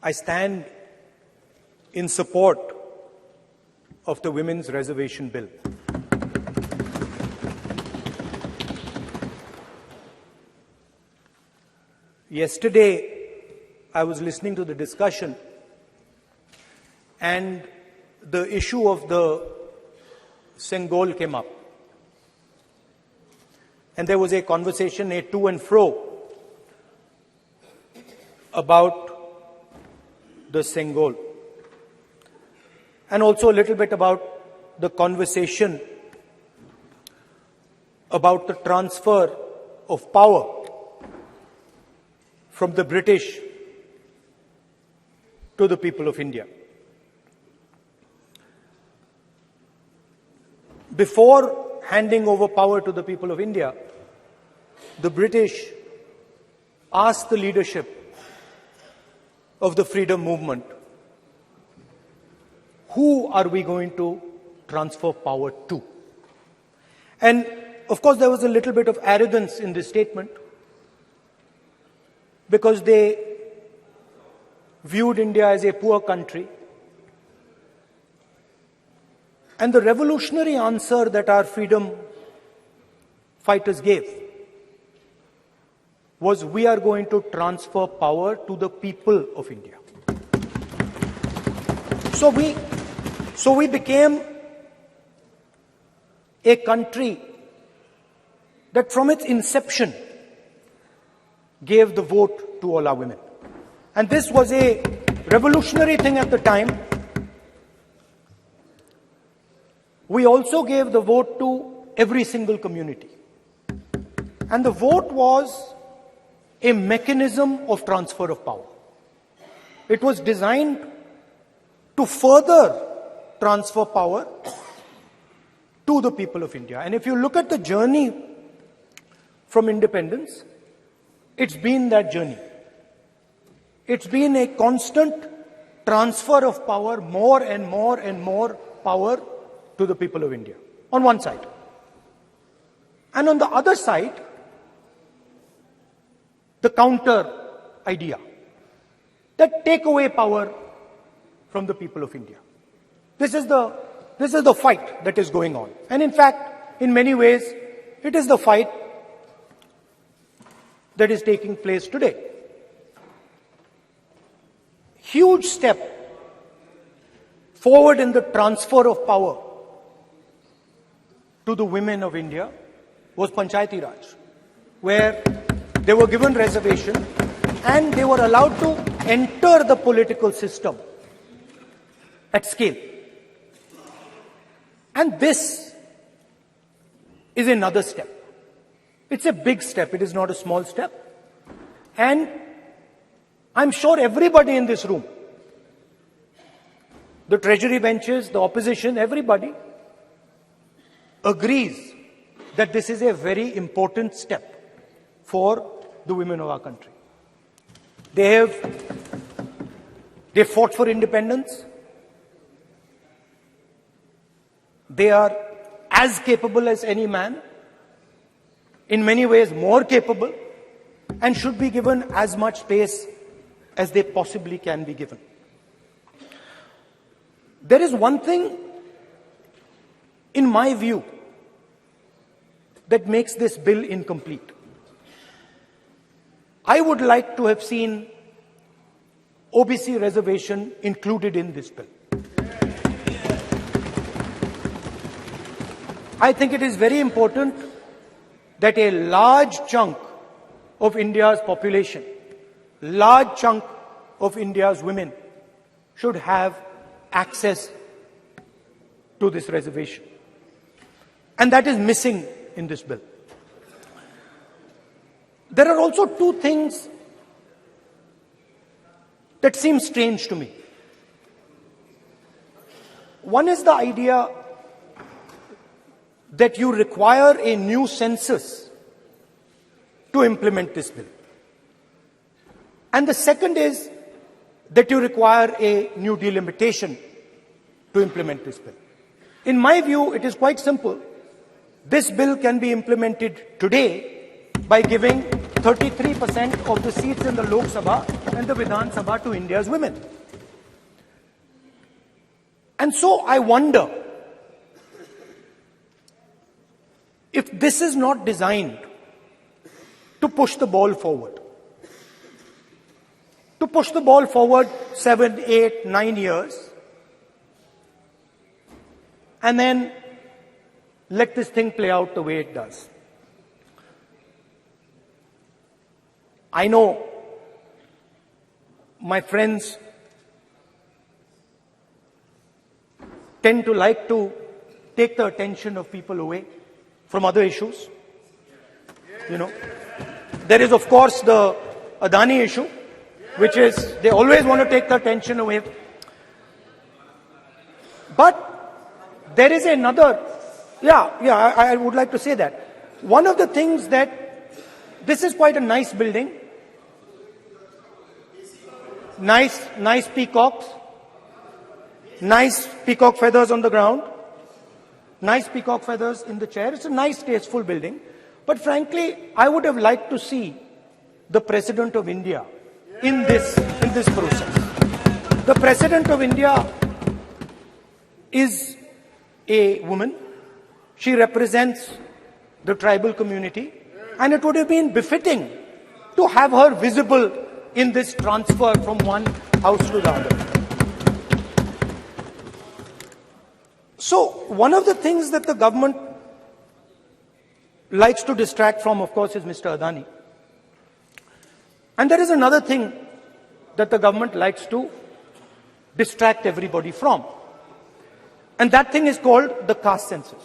I stand in support of the Women's Reservation Bill. Yesterday, I was listening to the discussion, and the issue of the Sengol came up. And there was a conversation, a to and fro, about the Sengol. And also a little bit about the conversation about the transfer of power from the British to the people of India. Before handing over power to the people of India, the British asked the leadership of the freedom movement, who are we going to transfer power to? And of course, there was a little bit of arrogance in this statement, because they viewed India as a poor country. And the revolutionary answer that our freedom fighters gave was, we are going to transfer power to the people of India. So we became a country that from its inception gave the vote to all our women. And this was a revolutionary thing at the time. We also gave the vote to every single community. And the vote was a mechanism of transfer of power. It was designed to further transfer power to the people of India. And if you look at the journey from independence, it's been that journey. It's been a constant transfer of power, more and more and more power to the people of India, on one side. And on the other side, the counter idea, that take away power from the people of India. This is the fight that is going on. And in fact, in many ways, it is the fight that is taking place today. Huge step forward in the transfer of power to the women of India was Panchayati Raj, where they were given reservation and they were allowed to enter the political system at scale. And this is another step. It's a big step. It is not a small step. And I'm sure everybody in this room, the treasury benches, the opposition, everybody agrees that this is a very important step for the women of our country. They fought for independence. They are as capable as any man, in many ways more capable, and should be given as much space as they possibly can be given. There is one thing, in my view, that makes this bill incomplete. I would like to have seen OBC reservation included in this bill. I think it is very important that a large chunk of India's population, large chunk of India's women should have access to this reservation. And that is missing in this bill. There are also two things that seem strange to me. One is the idea that you require a new census to implement this bill. And the second is that you require a new delimitation to implement this bill. In my view, it is quite simple. This bill can be implemented today by giving 33% of the seats in the Lok Sabha and the Vidhan Sabha to India's women. And so I wonder if this is not designed to push the ball forward. To push the ball forward 7, 8, 9 years, and then let this thing play out the way it does. I know my friends tend to like to take the attention of people away from other issues. You know, there is of course the Adani issue, which is they always want to take the attention away. But there is another, I would like to say that. One of the things that, this is quite a nice building, nice peacocks, nice peacock feathers on the ground, nice peacock feathers in the chair. It's a nice, tasteful building. But frankly, I would have liked to see the President of India in this process. The President of India is a woman. She represents the tribal community, and it would have been befitting to have her visible in this transfer from one house to the other. So, one of the things that the government likes to distract from, of course, is Mr. Adani. And there is another thing that the government likes to distract everybody from. And that thing is called the caste census.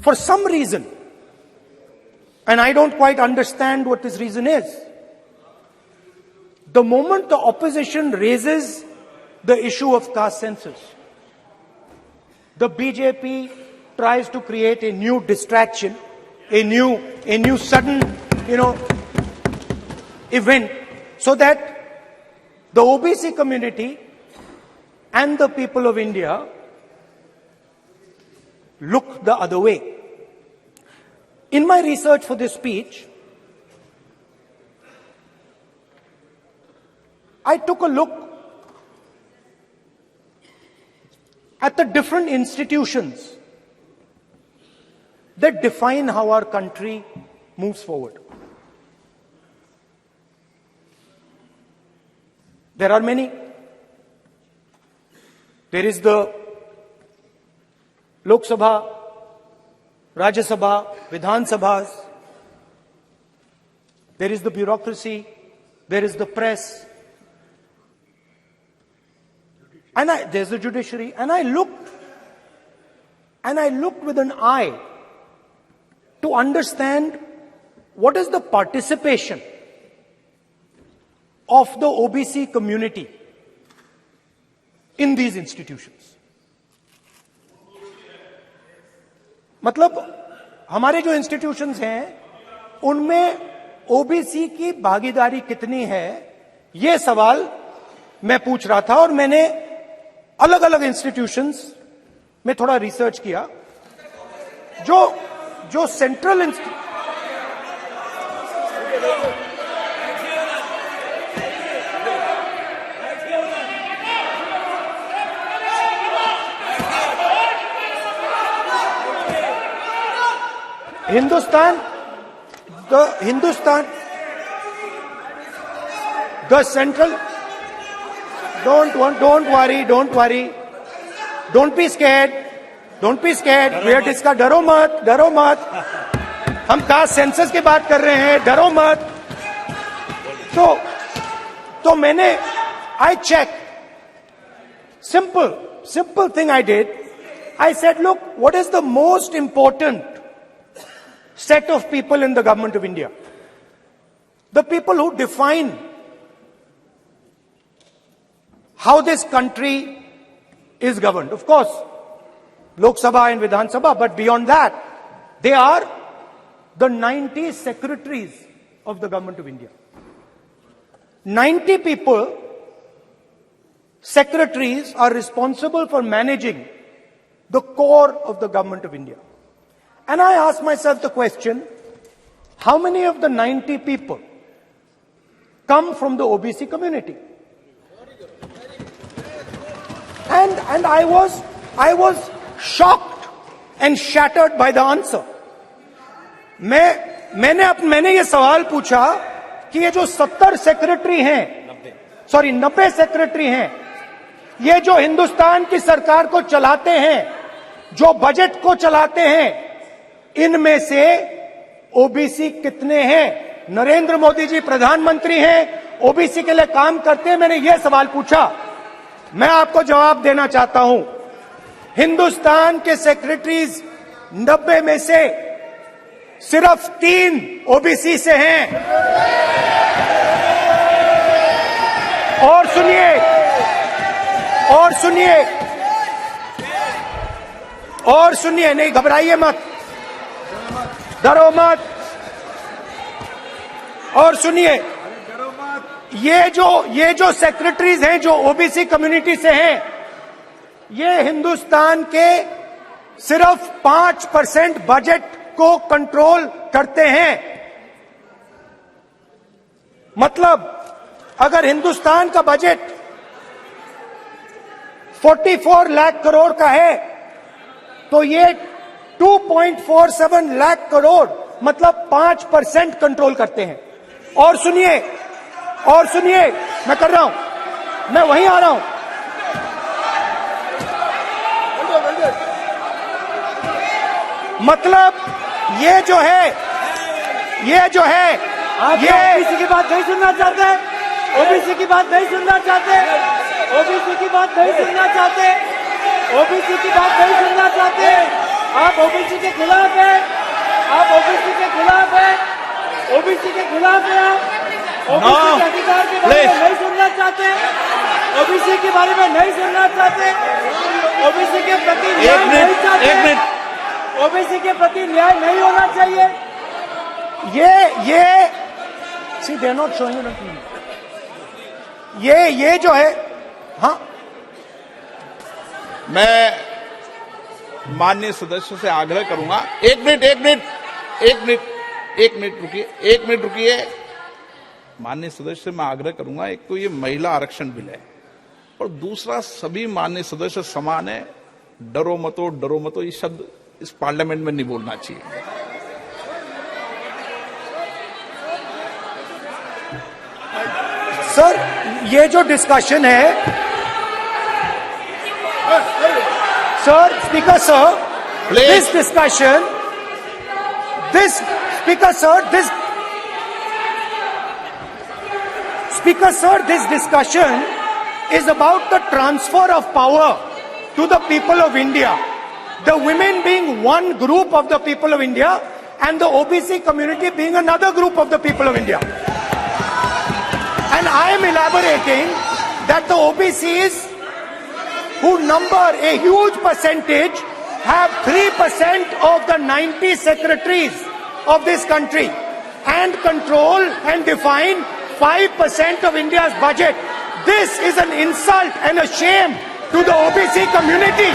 For some reason, and I don't quite understand what this reason is, the moment the opposition raises the issue of caste census, the BJP tries to create a new distraction, a new sudden, event, so that the OBC community and the people of India look the other way. In my research for this speech, I took a look at the different institutions that define how our country moves forward. There are many. There is the Lok Sabha, Rajya Sabha, Vidhan Sabhas. There is the bureaucracy. There is the press. And there's the judiciary. And I looked with an eye to understand what is the participation of the OBC community in these institutions. मतलब हमारे जो institutions हैं उनमें OBC की भागीदारी कितनी है, ये सवाल मैं पूछ रहा था और मैंने अलग अलग इंस्टीट्यूशंस में थोड़ा रिसर्च किया. जो central the central, don't worry, don't be scared, we are discussing, डरो मत, हम कास्ट सेंसस की बात कर रहे हैं, डरो मत. तो मैंने, I checked, simple thing I did. I said, look, what is the most important set of people in the government of India? The people who define how this country is governed. Of course, Lok Sabha and Vidhan Sabha, but beyond that, they are the 90 secretaries of the government of India. 90 people, secretaries, are responsible for managing the core of the government of India. And I asked myself the question, How many of the 90 people come from the OBC community? And I was shocked and shattered by the answer. मैंने ये सवाल पूछा कि ये जो 90 secretary हैं, ये जो हिंदुस्तान की सरकार को चलाते हैं, जो बजट को चलाते हैं, इनमें से ओबीसी कितने हैं? नरेंद्र मोदी जी प्रधानमंत्री हैं, ओबीसी के लिए काम करते हैं। मैंने ये सवाल पूछा। मैं आपको जवाब देना चाहता हूं, हिंदुस्तान के सेक्रेटरीज 90 में से सिर्फ 3 ओबीसी से हैं। और सुनिए, नहीं घबराइए मत, डरो मत। और सुनिए, ये जो सेक्रेटरीज हैं जो ओबीसी कम्युनिटी से हैं, ये हिंदुस्तान के सिर्फ 5% बजट को कंट्रोल करते हैं। मतलब अगर हिंदुस्तान का बजट 44 लाख करोड़ का है, तो ये 2.47 लाख करोड़ मतलब 5% कंट्रोल करते हैं। और सुनिए, मैं कर रहा हूं, मैं वहीं आ रहा हूं। मतलब ये जो है आप ओबीसी की बात नहीं सुनना चाहते, ओबीसी की बात नहीं सुनना चाहते, ओबीसी की बात नहीं सुनना चाहते, ओबीसी की बात नहीं सुनना चाहते। आप ओबीसी के खिलाफ है, आप ओबीसी के खिलाफ है, ओबीसी के खिलाफ है। आप ओबीसी के अधिकार के बारे में नहीं सुनना चाहते, ओबीसी के बारे में नहीं सुनना चाहते, ओबीसी के प्रति न्याय नहीं चाहते, ओबीसी के प्रति न्याय नहीं होना चाहिए। ये सी दे नॉट शोइंग ये जो है, हाँ, मैं माननीय सदस्य से आग्रह करूंगा, एक मिनट रुकिए। माननीय सदस्य से मैं आग्रह करूंगा, एक तो ये महिला आरक्षण बिल है, और दूसरा सभी माननीय सदस्य समान है। डरो मतो ये शब्द इस पार्लियामेंट में नहीं बोलना चाहिए। सर, ये जो डिस्कशन है, sir, speaker sir, this discussion, this discussion is about the transfer of power to the people of India. The women being one group of the people of India and the OBC community being another group of the people of India. And I am elaborating that the OBCs, who number a huge percentage, have 3% of the 90 secretaries of this country and control and define 5% of India's budget. This is an insult and a shame to the OBC community.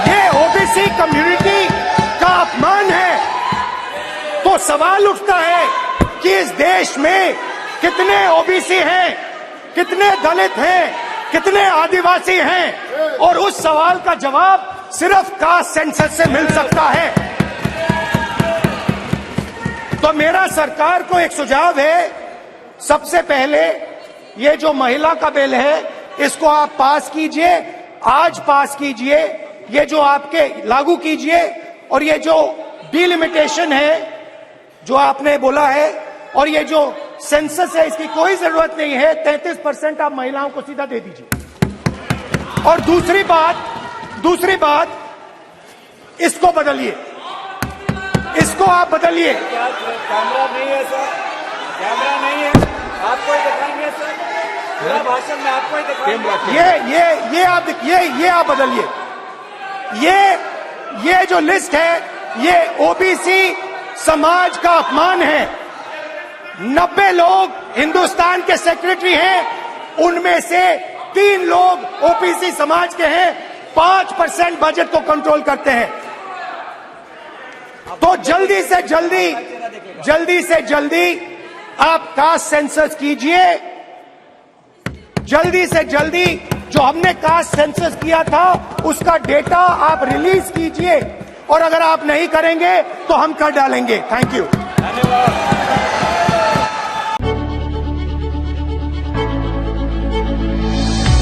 ये OBC community का अपमान है। तो सवाल उठता है कि इस देश में कितने ओबीसी हैं, कितने दलित हैं, कितने आदिवासी हैं, और उस सवाल का जवाब सिर्फ कास्ट सेंसस से मिल सकता है। तो मेरा सरकार को एक सुझाव है, सबसे पहले ये जो महिला का बिल है, इसको आप पास कीजिए, आज पास कीजिए, ये जो आपके लागू कीजिए, और ये जो डिलिमिटेशन है जो आपने बोला है, और ये जो सेंसस है, इसकी कोई जरूरत नहीं है। 33% आप महिलाओं को सीधा दे दीजिए। और दूसरी बात, इसको बदलिए, इसको आप बदलिए। कैमरा नहीं है सर, कैमरा नहीं है, आपको ही दिखाएंगे सर, पूरा भाषण में आपको ही दिखाएंगे। ये आप बदलिए। ये जो लिस्ट है, ये ओबीसी समाज का अपमान है। 90 लोग हिंदुस्तान के सेक्रेटरी हैं, उनमें से 3 लोग ओबीसी समाज के हैं, 5% बजट को कंट्रोल करते हैं। तो जल्दी से जल्दी आप कास्ट सेंसस कीजिए, जल्दी से जल्दी जो हमने कास्ट सेंसस किया था उसका डेटा आप रिलीज कीजिए, और अगर आप नहीं करेंगे तो हम कर डालेंगे। Thank you. धन्यवाद।